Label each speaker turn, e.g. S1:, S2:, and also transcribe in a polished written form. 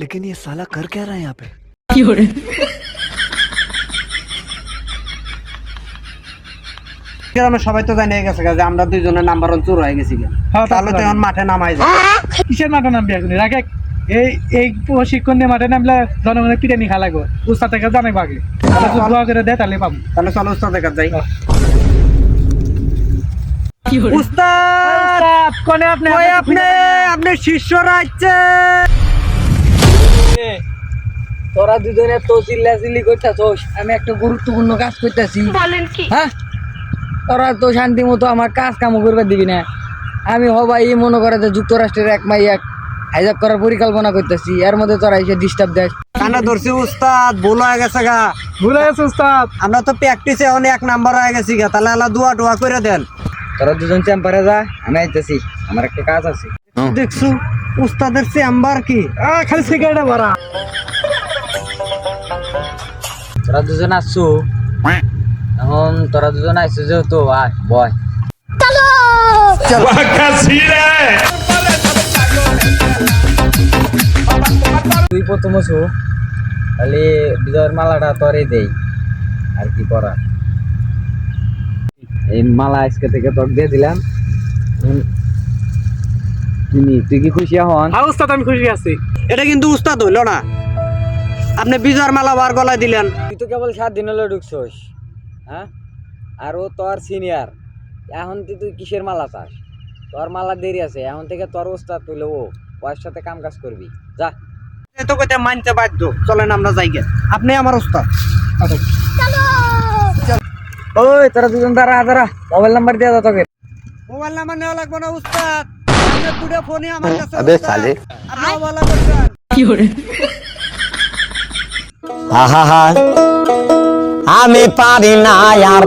S1: लेकिन ये साला कर क्या रहा है यहाँ पे?
S2: গ্রামে সবাই তো জানিয়ে গেছে যে আমরা দুইজনের নাম্বার ওয়ান চোর হয়ে গেছি তাহলে তো এখন মাঠে নামাই যায়।
S3: কিসের মাঠে নামবি এখন রাখে এই প্রশিক্ষণ নিয়ে মাঠে নামলে জনগণের পিটানি খা লাগবে উস্তাদ থেকে জানাই আগে দোয়া করে দেয় তাহলে পাবো।
S2: তাহলে চলো উস্তাদের কাছে যাই।
S3: উস্তাদ কোনে আপনি
S2: আপনি শিষ্যরা আসছে।
S4: তোরা দুজনে তো চিল্লাচিল্লি করতেছস, আমি একটা গুরুত্বপূর্ণ কাজ করতেছি। হ্যাঁ, তোরা তো শান্তি মতো আমার কাজ কাম করবে দিবি না। আমি হবাই মনে করে যে যুক্তরাষ্ট্রের এক মাইয়া হাইজাক করার পরিকল্পনা করতেছি, এর মধ্যে তোরা এসে ডিস্টার্ব দেয়।
S2: কানা ধরছি উস্তাদ, ভুল হয়ে গেছে গা।
S3: ভুলে গেছে উস্তাদ,
S2: আমরা তো প্র্যাকটিসে অনেক এক নাম্বার হয়ে গেছি গা, তাহলে আল্লাহ দোয়া টোয়া করে দেন।
S4: তোরা দুজন চেম্বারে যা, আমি আইতেছি, আমার একটা কাজ আছে।
S2: দেখছো উস্তাদের চেম্বার কি
S3: খালি সিগারেট ভরা।
S4: তোরা দুজন আসছো, এখন তোরা দুজন আইসো যেহেতু আয় বয়। তুই প্রথম আছো, তাহলে বিজয়ের মালাটা তোরে দেই, আর কি করা। এই মালা আজকে থেকে তোকে দিয়ে দিলাম। তুই কি খুশি হন?
S3: হ্যাঁ উস্তাদ আমি খুশি আছি।
S2: এটা কিন্তু উস্তাদ হইল না, আপনি বিজয়ের মালা বার গলায় দিলেন।
S4: তুই তো কেবল 7 দিন হলো ঢুকছোস, হ্যাঁ? আর ও তোর সিনিয়র, এখন তুই কিসের মালা চাস? তোর মালা দেরি আছে, এখন থেকে তোর ওস্তাদ তুইলে ওর সাথে কাম কাজ করবি, যা।
S2: এত কইতে মানতে বাধ্য, চলেন আমরা যাই গে। আপনি আমার উস্তাদ।
S4: ওই তোরা দুজন দাঁড়া, মোবাইল নাম্বার দিয়ে দাও তোকে।
S2: মোবাইল নাম্বার নেওয়া লাগবে না উস্তাদ, আপনি দুটো ফোনই আমার কাছে।
S1: अबे साले।
S2: আপনি বলা করছেন
S1: আমি পারি না আর